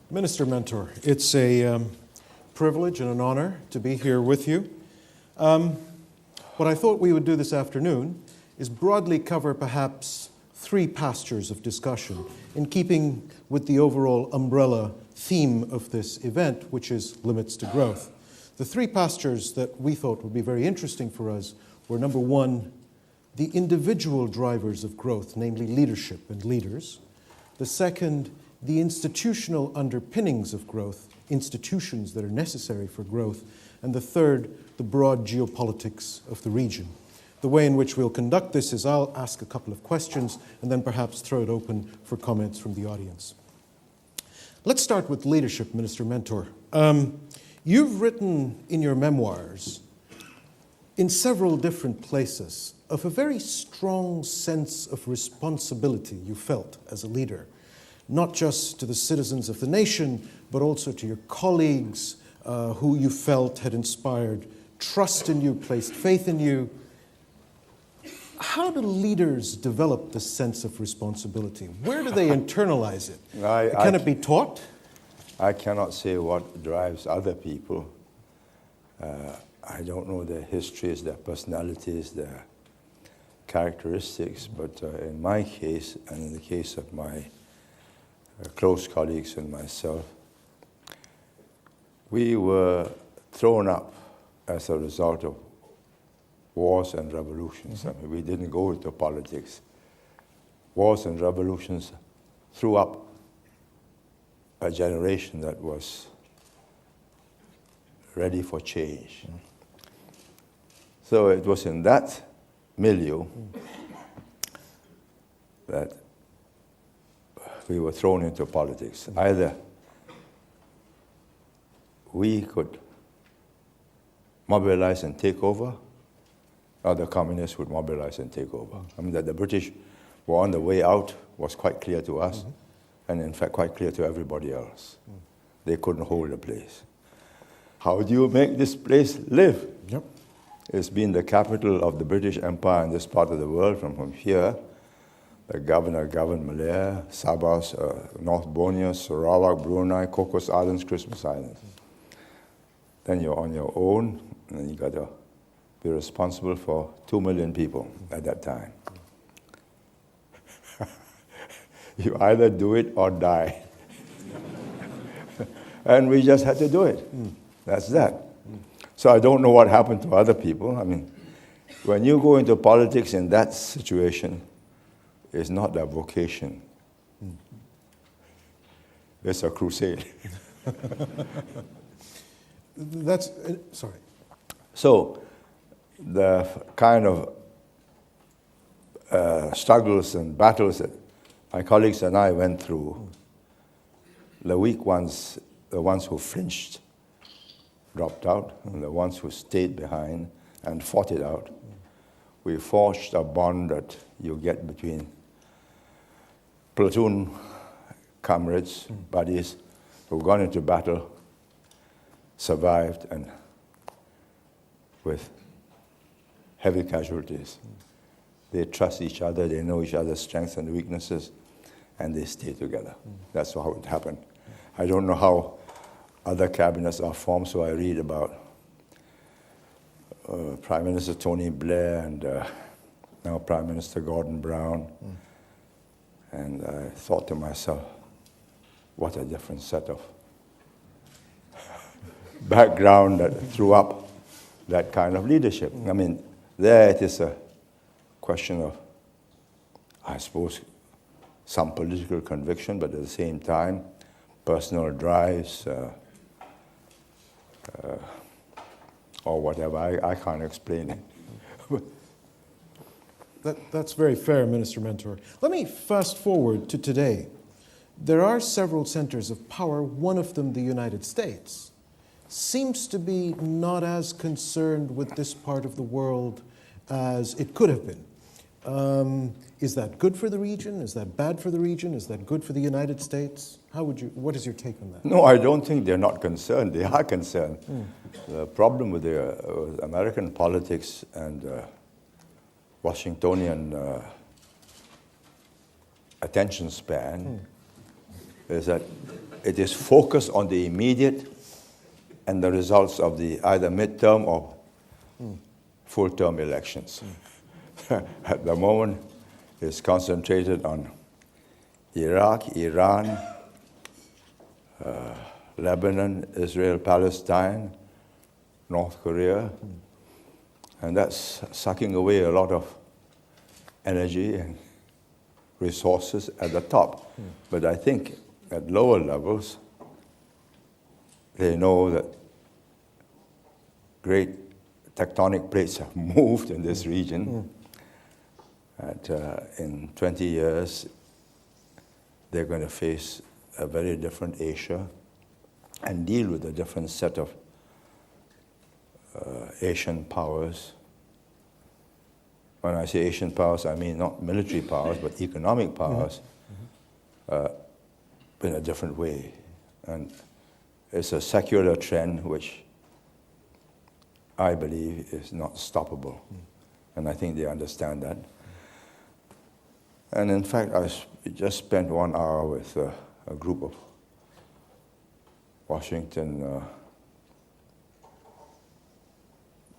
Minister Mentor, it's a privilege and an honor to be here with you. What I thought we would do this afternoon is broadly cover perhaps three pastures of discussion in keeping with the overall umbrella theme of this event, which is limits to growth. The three pastures that we thought would be very interesting for us were, number one, the individual drivers of growth, namely leadership and leaders. The second, the institutional underpinnings of growth, institutions that are necessary for growth. And the third, the broad geopolitics of the region. The way in which we'll conduct this is I'll ask a couple of questions and then perhaps throw it open for comments from the audience. Let's start with leadership, Minister Mentor. You've written in your memoirs, in several different places, of a very strong sense of responsibility you felt as a leader, not just to the citizens of the nation, but also to your colleagues who you felt had inspired trust in you, placed faith in you. How do leaders develop this sense of responsibility? Where do they internalize it? Can it be taught? I cannot say what drives other people. I don't know their histories, their personalities, their characteristics, but in my case, and in the case of my close colleagues and myself, we were thrown up as a result of wars and revolutions. I mean, we didn't go into politics. Wars and revolutions threw up a generation that was ready for change. So it was in that milieu that we were thrown into politics. Either we could mobilize and take over, or the communists would mobilize and take over. I mean, that the British were on the way out was quite clear to us, and in fact quite clear to everybody else. They couldn't hold the place. How do you make this place live? Yep. It's been the capital of the British Empire in this part of the world. From here, the governor governed Malaya, Sabah, North Borneo, Sarawak, Brunei, Cocos Islands, Christmas Islands. Then you're on your own, and you got to be responsible for 2 million people at that time. You either do it or die. And we just had to do it. That's that. So I don't know what happened to other people. I mean, when you go into politics in that situation, it's not a vocation. It's a crusade. Sorry. So the kind of struggles and battles that my colleagues and I went through, the weak ones, the ones who flinched, dropped out, and the ones who stayed behind and fought it out, we forged a bond that you get between platoon comrades, buddies, who've gone into battle, survived, and with heavy casualties. They trust each other, they know each other's strengths and weaknesses, and they stay together. That's how it happened. I don't know how other cabinets are formed, so I read about Prime Minister Tony Blair and now Prime Minister Gordon Brown. And I thought to myself, what a different set of background that threw up that kind of leadership. I mean, there it is a question of, I suppose, some political conviction, but at the same time, personal drives, or whatever. I can't explain it. That's very fair, Minister Mentor. Let me fast forward to today. There are several centers of power, one of them the United States, seems to be not as concerned with this part of the world as it could have been. Is that good for the region? Is that bad for the region? Is that good for the United States? What is your take on that? No, I don't think they're not concerned. They are concerned. The problem with the American politics and Washingtonian attention span is that it is focused on the immediate and the results of the either midterm or full-term elections. At the moment, it's concentrated on Iraq, Iran, Lebanon, Israel, Palestine, North Korea, and that's sucking away a lot of energy and resources at the top. But I think at lower levels, they know that great tectonic plates have moved in this region. That in 20 years, they're going to face a very different Asia and deal with a different set of Asian powers. When I say Asian powers, I mean not military powers, but economic powers in a different way. And it's a secular trend which I believe is not stoppable. And I think they understand that. And in fact, I just spent 1 hour with a group of Washington,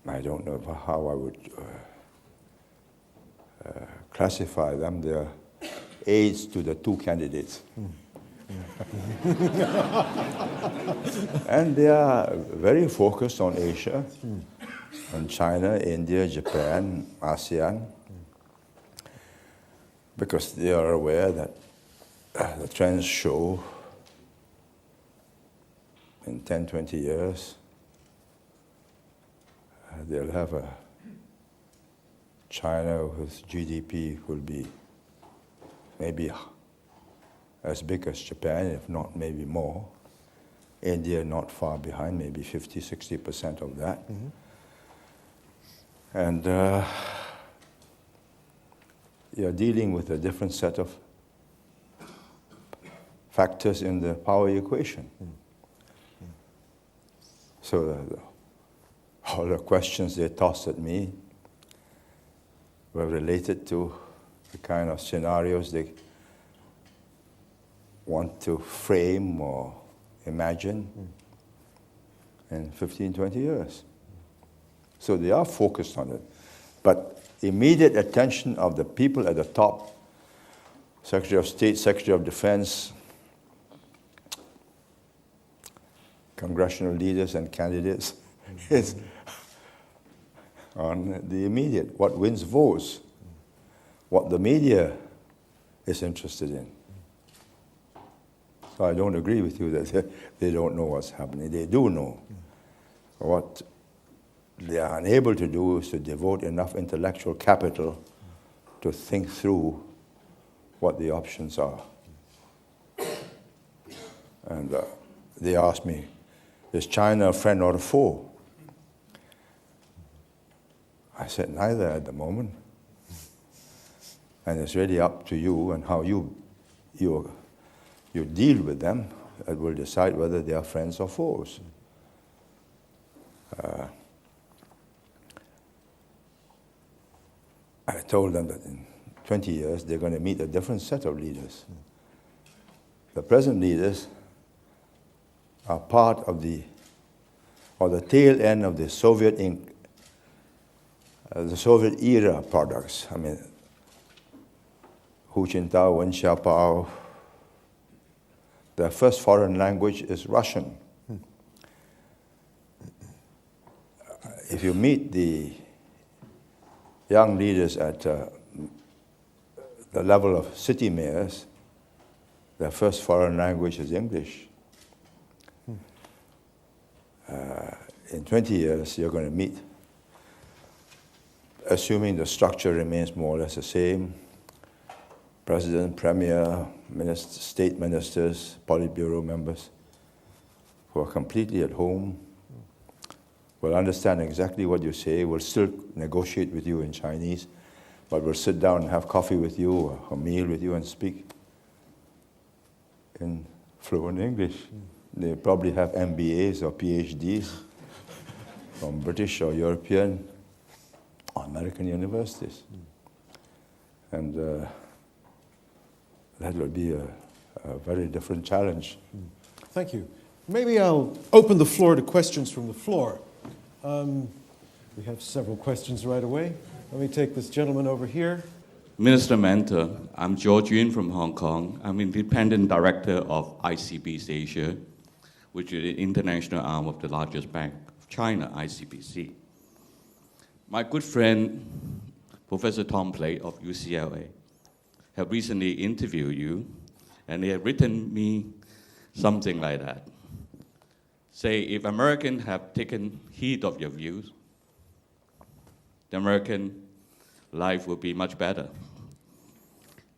I don't know how I would classify them. They're aides to the two candidates. And they are very focused on Asia, on China, India, Japan, ASEAN, because they are aware that the trends show in 10, 20 years, they'll have a China whose GDP will be maybe as big as Japan, if not maybe more. India not far behind, maybe 50, 60% of that. And you're dealing with a different set of factors in the power equation. So all the questions they tossed at me were related to the kind of scenarios they want to frame or imagine in 15, 20 years. So they are focused on it. But immediate attention of the people at the top, Secretary of State, Secretary of Defense, congressional leaders and candidates, is on the immediate, what wins votes, what the media is interested in. So I don't agree with you that they don't know what's happening. They do know. What they are unable to do is to devote enough intellectual capital to think through what the options are. And they asked me, is China a friend or a foe? I said, neither at the moment. And it's really up to you and how you deal with them that will decide whether they are friends or foes. I told them that in 20 years they're going to meet a different set of leaders. The present leaders are part of the tail end of the Soviet era products. I mean, Hu Jintao, Wen Xiaopao, their first foreign language is Russian. If you meet the young leaders at the level of city mayors, their first foreign language is English. In 20 years, you're going to meet, assuming the structure remains more or less the same, president, premier, state ministers, Politburo members, who are completely at home, will understand exactly what you say, will still negotiate with you in Chinese, but will sit down and have coffee with you or a meal with you and speak in fluent English. They probably have MBAs or PhDs from British or European or American universities. And that will be a a very different challenge. Thank you. Maybe I'll open the floor to questions from the floor. We have several questions right away. Let me take this gentleman over here. Minister Mentor, I'm George Yun from Hong Kong. I'm independent director of ICBC Asia, which is the international arm of the largest bank of China, ICBC. My good friend, Professor Tom Plate of UCLA, have recently interviewed you, and they have written me something like that. Say, if Americans have taken heed of your views, the American life will be much better.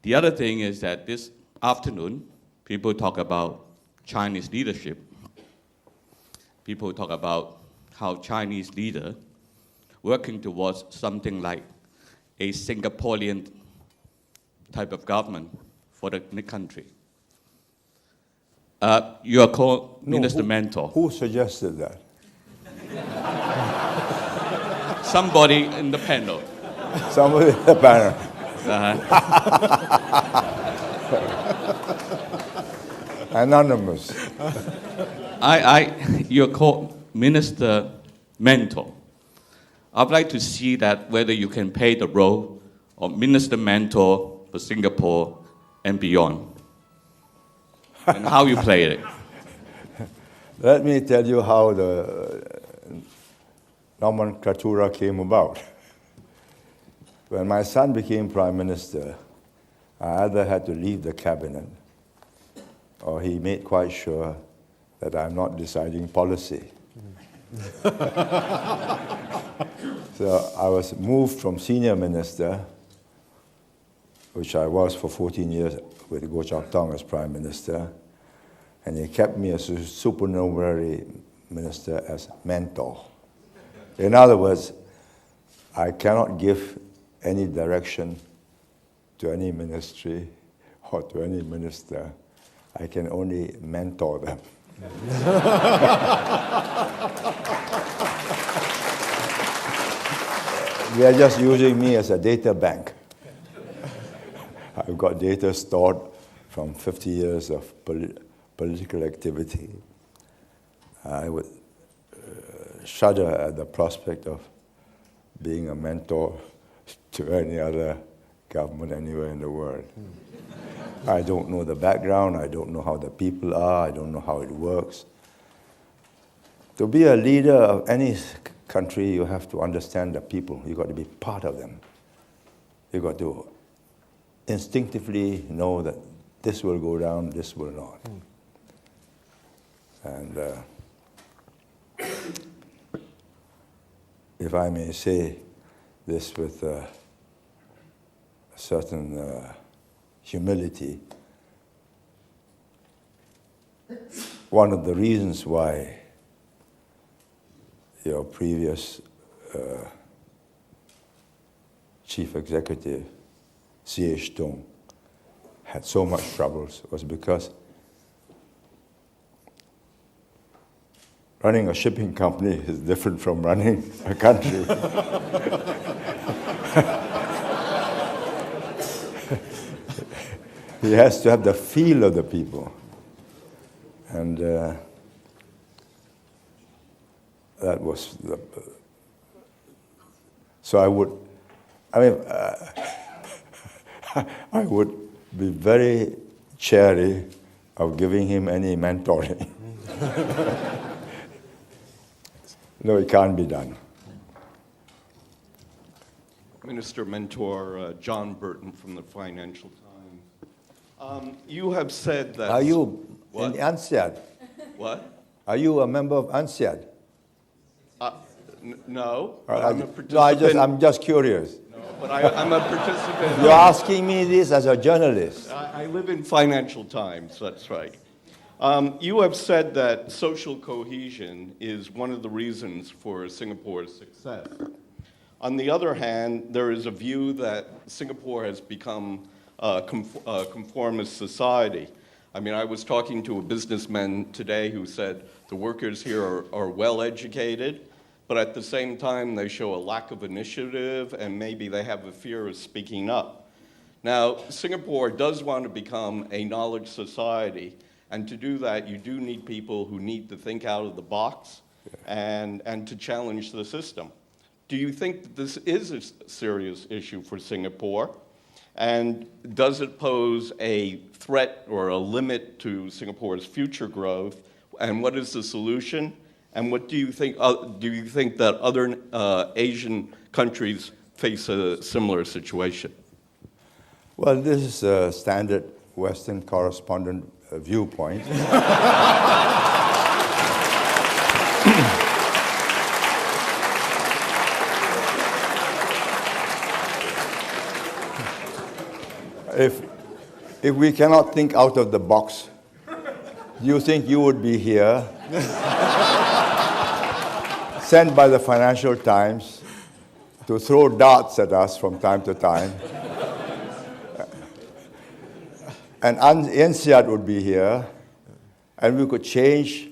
The other thing is that this afternoon, people talk about Chinese leadership. People talk about how Chinese leader working towards something like a Singaporean type of government for the country. You are called Minister Mentor. Who suggested that? Somebody in the panel. Somebody in the panel. Anonymous. You're called Minister Mentor. I'd like to see that whether you can play the role of Minister Mentor for Singapore and beyond, and how you play it. Let me tell you how the nomenclatura came about. When my son became Prime Minister, I either had to leave the cabinet or he made quite sure that I'm not deciding policy. So I was moved from senior minister, which I was for 14 years with Goh Chok Tong as Prime Minister, and he kept me as a supernumerary minister as mentor. In other words, I cannot give any direction to any ministry or to any minister. I can only mentor them. They are just using me as a data bank. I've got data stored from 50 years of political activity. I would shudder at the prospect of being a mentor to any other government anywhere in the world. I don't know the background, I don't know how the people are, I don't know how it works. To be a leader of any country, you have to understand the people. You've got to be part of them. You've got to instinctively know that this will go down, this will not. And if I may say this with a certain humility, one of the reasons why your previous chief executive, C.H. Tung, had so much troubles was because running a shipping company is different from running a country. He has to have the feel of the people. And that was the... So I would be very chary of giving him any mentoring. No, it can't be done. Minister Mentor, John Burton from the Financial Times. You have said that... Are you What? in INSEAD? What? Are you a member of INSEAD? No, but I'm a participant. No, I'm just curious. No, but I'm a participant. You're asking me this as a journalist. I live in Financial Times, that's right. You have said that social cohesion is one of the reasons for Singapore's success. On the other hand, there is a view that Singapore has become a conformist society. I mean, I was talking to a businessman today who said the workers here are well educated, but at the same time they show a lack of initiative and maybe they have a fear of speaking up. Now, Singapore does want to become a knowledge society, and to do that, you do need people who need to think out of the box and to challenge the system. Do you think that this is a serious issue for Singapore? And does it pose a threat or a limit to Singapore's future growth? And what is the solution? And what do you think that other Asian countries face a similar situation? Well, this is a standard Western correspondent viewpoint. If we cannot think out of the box, do you think you would be here, sent by the Financial Times to throw darts at us from time to time? And INSEAD would be here, and we could change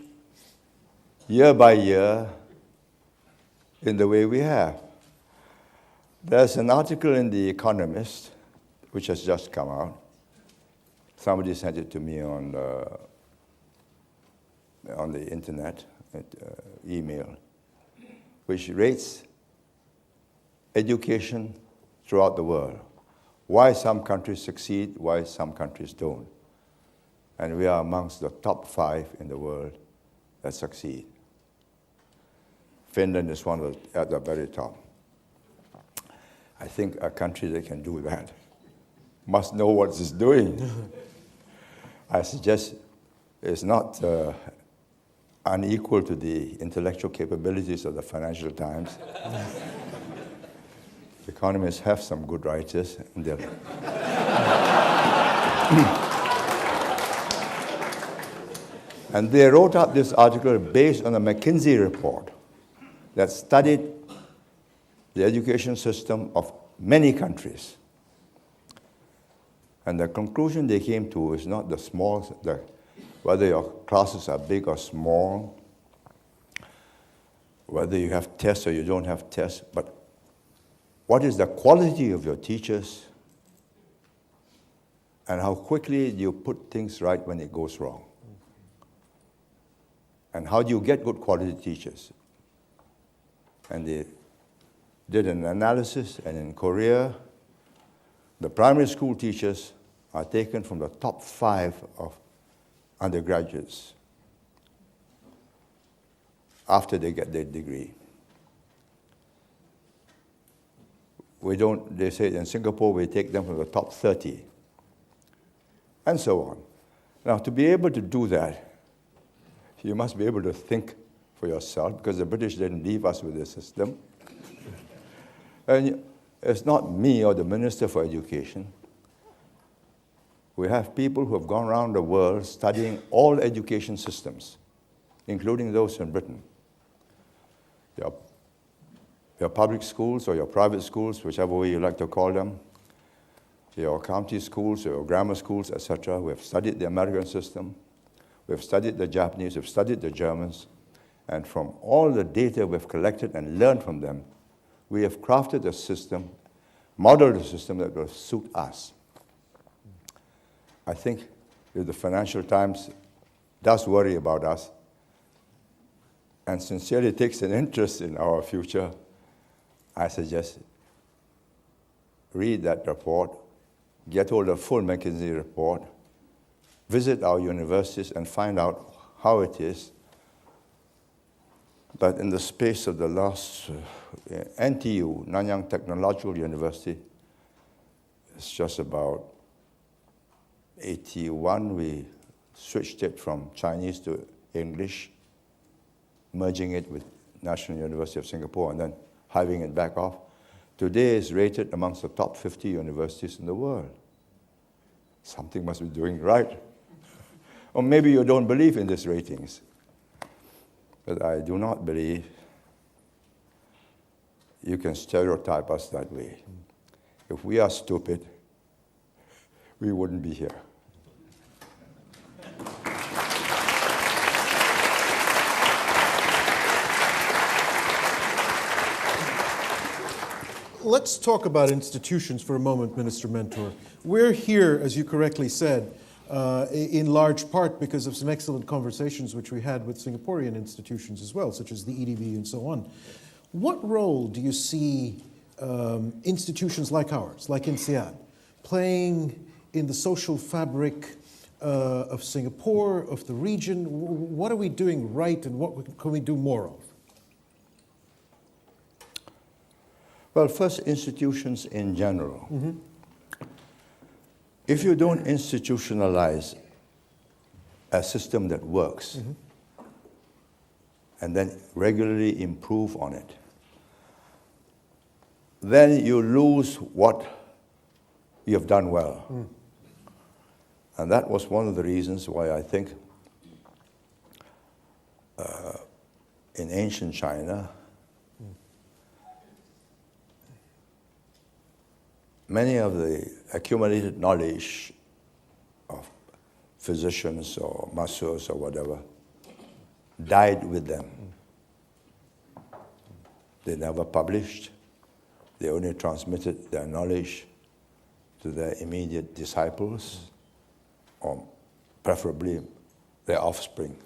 year by year in the way we have. There's an article in The Economist, which has just come out. Somebody sent it to me on the internet, email, which rates education throughout the world. Why some countries succeed, why some countries don't. And we are amongst the top 5 in the world that succeed. Finland is one of at the very top. I think a country that can do that must know what it's doing. I suggest it's not unequal to the intellectual capabilities of the Financial Times. Economists have some good writers, and and they wrote up this article based on a McKinsey report that studied the education system of many countries. And the conclusion they came to is not whether your classes are big or small, whether you have tests or you don't have tests, but what is the quality of your teachers, and how quickly you put things right when it goes wrong. And how do you get good quality teachers? And they did an analysis, and in Korea, the primary school teachers are taken from the top 5 of undergraduates after they get their degree. They say in Singapore, we take them from the top 30, and so on. Now, to be able to do that, you must be able to think for yourself, because the British didn't leave us with this system. And it's not me or the Minister for Education. We have people who have gone around the world studying all education systems, including those in Britain. Your public schools or your private schools, whichever way you like to call them, your county schools, your grammar schools, etc. We have studied the American system. We have studied the Japanese. We have studied the Germans. And from all the data we have collected and learned from them, we have crafted a system, modeled a system that will suit us. I think if the Financial Times does worry about us and sincerely takes an interest in our future, I suggest read that report, get hold of the full McKinsey report, visit our universities and find out how it is that in the space of the last NTU, Nanyang Technological University, it's just about 81, we switched it from Chinese to English, merging it with National University of Singapore and then hiving it back off. Today is rated amongst the top 50 universities in the world. Something must be doing right. Or maybe you don't believe in these ratings. But I do not believe you can stereotype us that way. If we are stupid, we wouldn't be here. let's talk about institutions for a moment, Minister Mentor. We're here, as you correctly said, in large part because of some excellent conversations which we had with Singaporean institutions as well, such as the EDB and so on. What role do you see institutions like ours, like INSEAD, playing in the social fabric of Singapore, of the region? What are we doing right and what can we do more of? Well, first, institutions in general. If you don't institutionalize a system that works and then regularly improve on it, then you lose what you have done well. And that was one of the reasons why I think in ancient China, many of the accumulated knowledge of physicians or masseurs or whatever died with them. They never published. They only transmitted their knowledge to their immediate disciples, or preferably their offspring.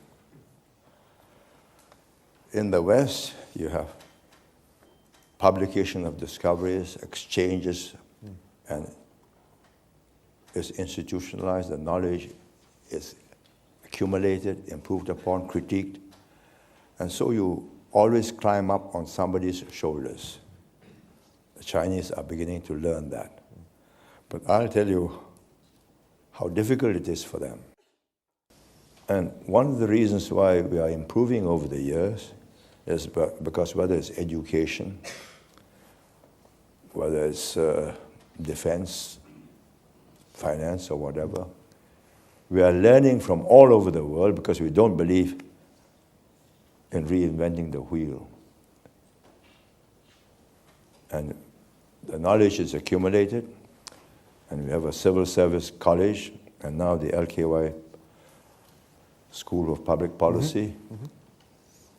In the West, you have publication of discoveries, exchanges, and it's institutionalized. The knowledge is accumulated, improved upon, critiqued, and so you always climb up on somebody's shoulders. The Chinese are beginning to learn that. But I'll tell you how difficult it is for them. And one of the reasons why we are improving over the years is because whether it's education, whether it's defense, finance, or whatever, we are learning from all over the world because we don't believe in reinventing the wheel. And the knowledge is accumulated, and we have a civil service college, and now the LKY School of Public Policy,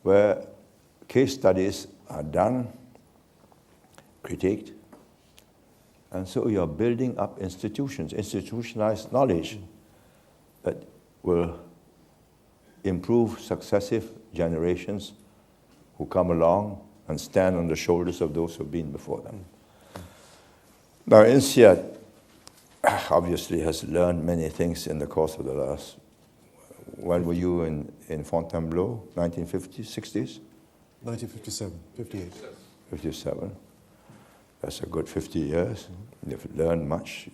where case studies are done, critiqued, and so you're building up institutions, institutionalized knowledge that will improve successive generations who come along and stand on the shoulders of those who've been before them. Now, INSEAD obviously has learned many things in the course of the last, when were you in Fontainebleau, 1950s, 60s? 1957, 58. 57. That's a good 50 years. You've learned much.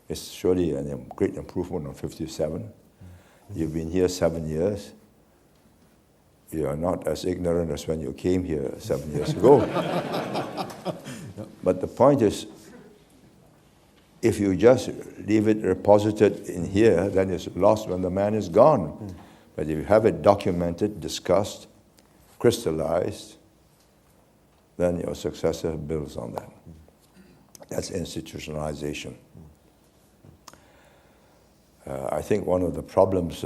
It's surely a great improvement on 57. You've been here 7 years. You are not as ignorant as when you came here 7 years ago. But the point is, if you just leave it reposited in here, then it's lost when the man is gone. But if you have it documented, discussed, crystallized, then your successor builds on that. That's institutionalization. I think one of the problems,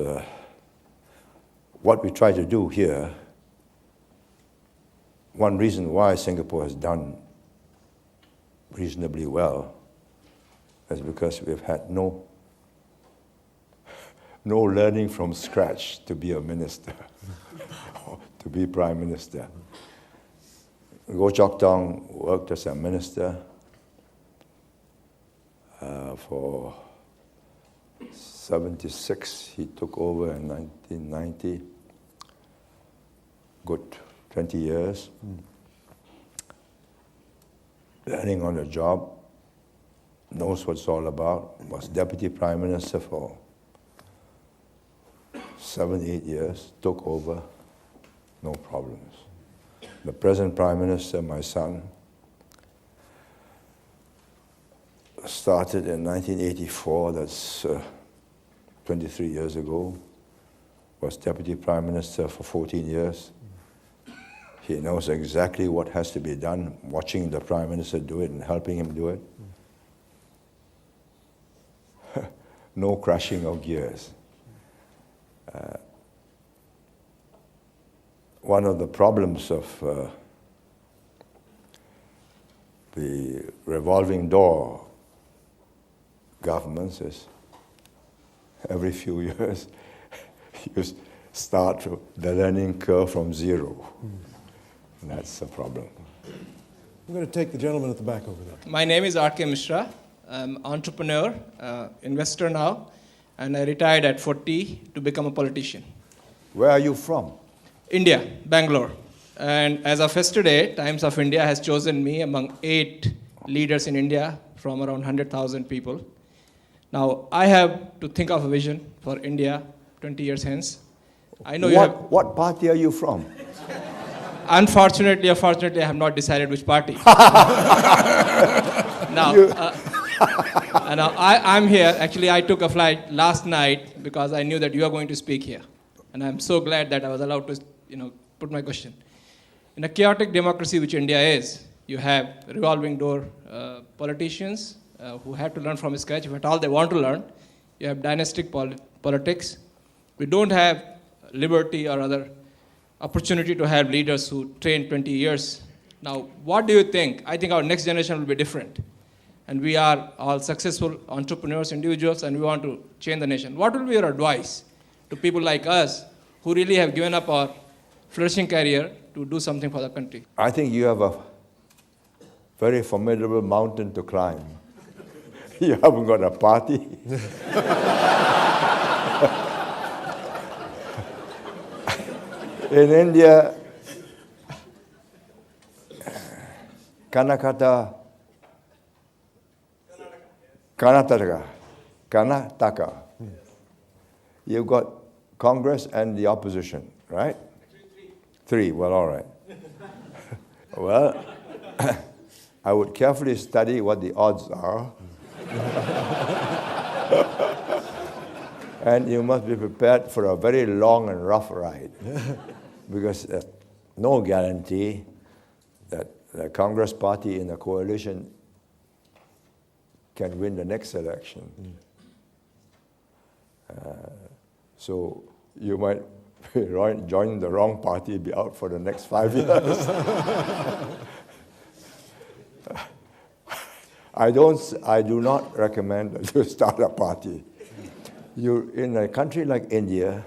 what we try to do here, one reason why Singapore has done reasonably well is because we've had no learning from scratch to be a minister, or to be prime minister. Goh Chok Tong worked as a minister for 76. He took over in 1990. Good 20 years. Learning on the job, knows what it's all about, was deputy prime minister for 7-8 years, took over, no problems. The present prime minister, my son, started in 1984, that's 23 years ago, was deputy prime minister for 14 years. He knows exactly what has to be done, watching the prime minister do it and helping him do it. No crashing of gears. One of the problems of the revolving door governments is every few years you start the learning curve from zero. And that's a problem. I'm going to take the gentleman at the back over there. My name is R.K. Mishra. I'm an entrepreneur, investor now, and I retired at 40 to become a politician. Where are you from? India, Bangalore. And as of yesterday, Times of India has chosen me among 8 leaders in India from around 100,000 people. Now, I have to think of a vision for India 20 years hence. I know What party are you from? Unfortunately or fortunately, I have not decided which party. Now, I'm here. Actually, I took a flight last night because I knew that you are going to speak here. And I'm so glad that I was allowed to, put my question. In a chaotic democracy which India is, you have revolving door politicians who have to learn from scratch, if at all they want to learn. You have dynastic politics. We don't have liberty or other opportunity to have leaders who train 20 years. Now, what do you think? I think our next generation will be different. And we are all successful entrepreneurs, individuals, and we want to change the nation. What will be your advice to people like us who really have given up our flourishing career to do something for the country? I think you have a very formidable mountain to climb. You haven't got a party. In India, Karnataka, you've got Congress and the opposition, right? Three, well, all right. Well, I would carefully study what the odds are. And you must be prepared for a very long and rough ride. Because there's no guarantee that the Congress party in the coalition can win the next election. So you might join the wrong party, be out for the next 5 years. I do not recommend that you start a party. In a country like India,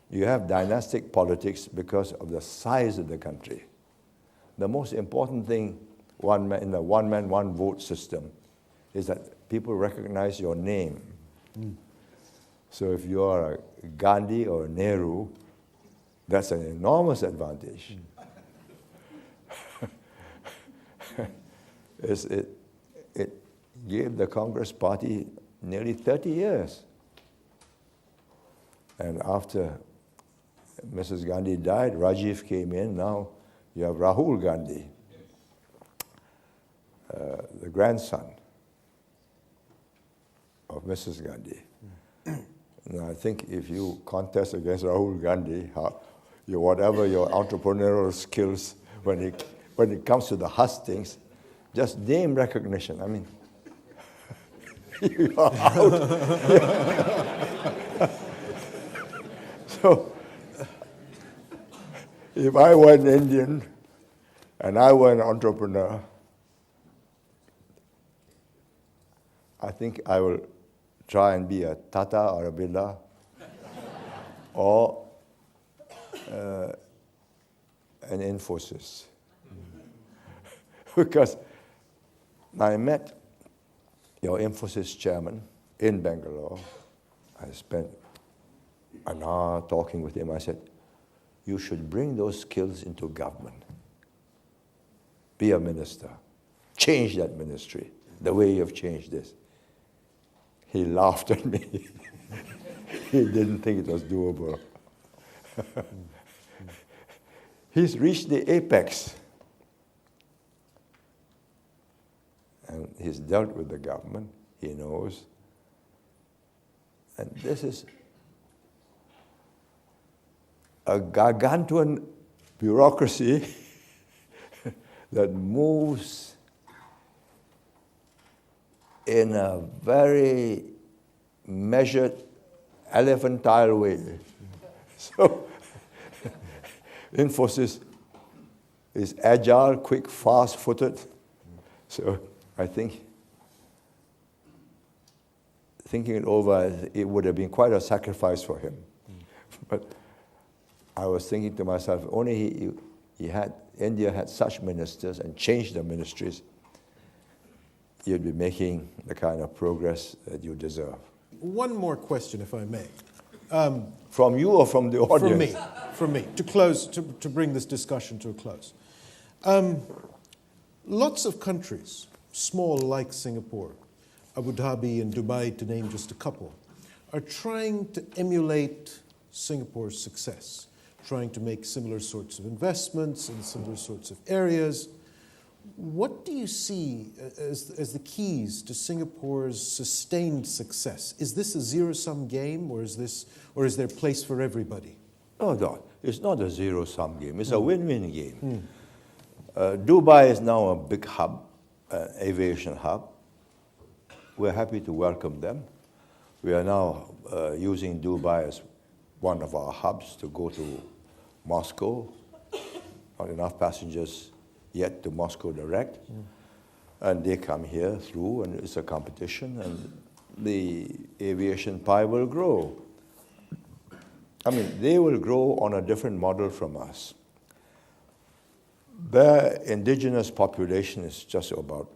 you have dynastic politics because of the size of the country. The most important thing in the one-man, one-vote system is that people recognize your name. So if you are a Gandhi or a Nehru, that's an enormous advantage. It gave the Congress party nearly 30 years. And after Mrs. Gandhi died, Rajiv came in. Now you have Rahul Gandhi, the grandson of Mrs. Gandhi. Now I think if you contest against Rahul Gandhi, whatever your entrepreneurial skills, when it comes to the hustings, just name recognition. I mean, you are out. So, if I were an Indian and I were an entrepreneur, I think I will try and be a Tata or a Birla or an Infosys. Because I met your Infosys chairman in Bangalore. I spent an hour talking with him. I said, you should bring those skills into government. Be a minister. Change that ministry the way you've changed this. He laughed at me. He didn't think it was doable. He's reached the apex. And he's dealt with the government. He knows. And this is a gargantuan bureaucracy that moves in a very measured, elephantine way. So, Infosys is agile, quick, fast-footed. So I think, thinking it over, it would have been quite a sacrifice for him. But I was thinking to myself, only India had such ministers and changed the ministries, you'd be making the kind of progress that you deserve. One more question, if I may. From you or from the audience? From me, to close, to bring this discussion to a close. Lots of countries, small like Singapore, Abu Dhabi and Dubai, to name just a couple, are trying to emulate Singapore's success, trying to make similar sorts of investments in similar sorts of areas. What do you see as the keys to Singapore's sustained success? Is this a zero-sum game, or is there place for everybody? No, it's not a zero-sum game. It's a win-win game. Dubai is now a big hub, aviation hub. We're happy to welcome them. We are now using Dubai as one of our hubs to go to Moscow. Not enough passengers yet to Moscow direct. And they come here through, and it's a competition, and the aviation pie will grow. I mean, they will grow on a different model from us. Their indigenous population is just about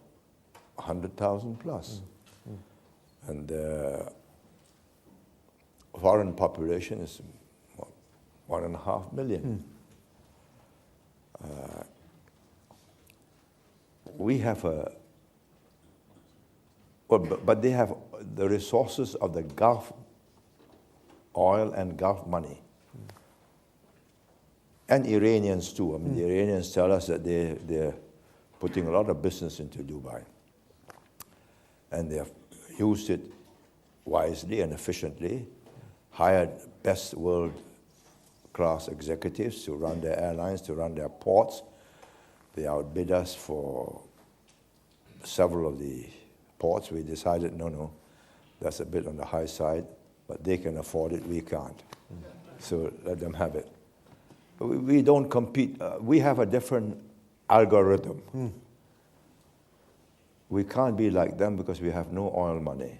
100,000 plus. And the foreign population is 1.5 million. We have but they have the resources of the Gulf oil and Gulf money. And Iranians too. I mean, the Iranians tell us that they're putting a lot of business into Dubai. And they have used it wisely and efficiently, hired best world-class executives to run their airlines, to run their ports. They outbid us for several of the ports. We decided, no, that's a bit on the high side, but they can afford it, we can't. So let them have it. We don't compete. We have a different algorithm. We can't be like them because we have no oil money.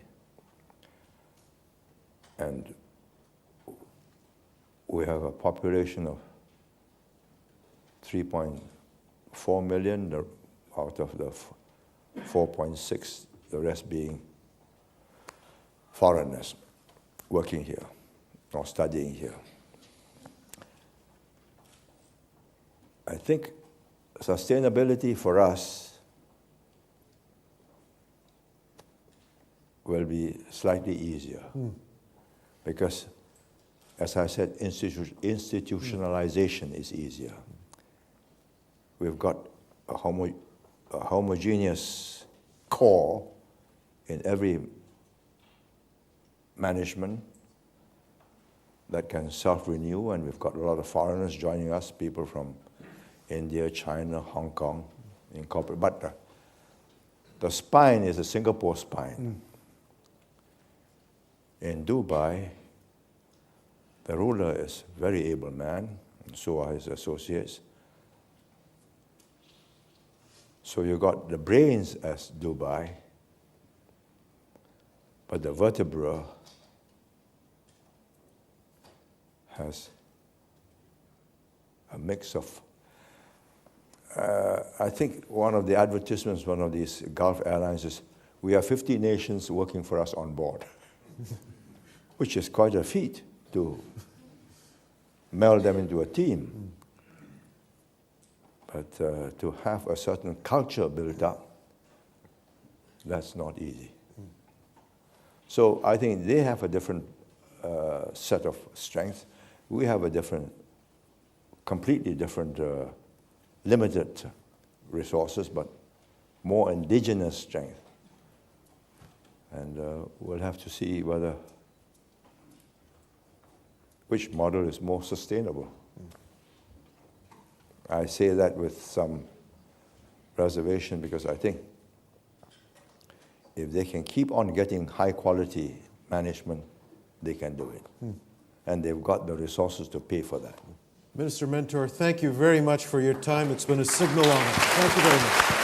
And we have a population of 3.4 million out of the 4.6, the rest being foreigners working here or studying here. I think sustainability for us will be slightly easier because, as I said, institutionalization is easier. We've got a homogeneous core in every management that can self-renew, and we've got a lot of foreigners joining us, people from India, China, Hong Kong, incorporated. But the spine is a Singapore spine. In Dubai, the ruler is a very able man, and so are his associates. So you got the brains as Dubai, but the vertebra has a mix of I think one of the advertisements, one of these Gulf airlines is, we have 50 nations working for us on board, which is quite a feat to meld them into a team. But to have a certain culture built up, that's not easy. So I think they have a different set of strengths. We have a completely different limited resources, but more indigenous strength. And we'll have to see which model is more sustainable. I say that with some reservation because I think if they can keep on getting high quality management, they can do it. And they've got the resources to pay for that. Minister Mentor, thank you very much for your time. It's been a signal honor. Thank you very much.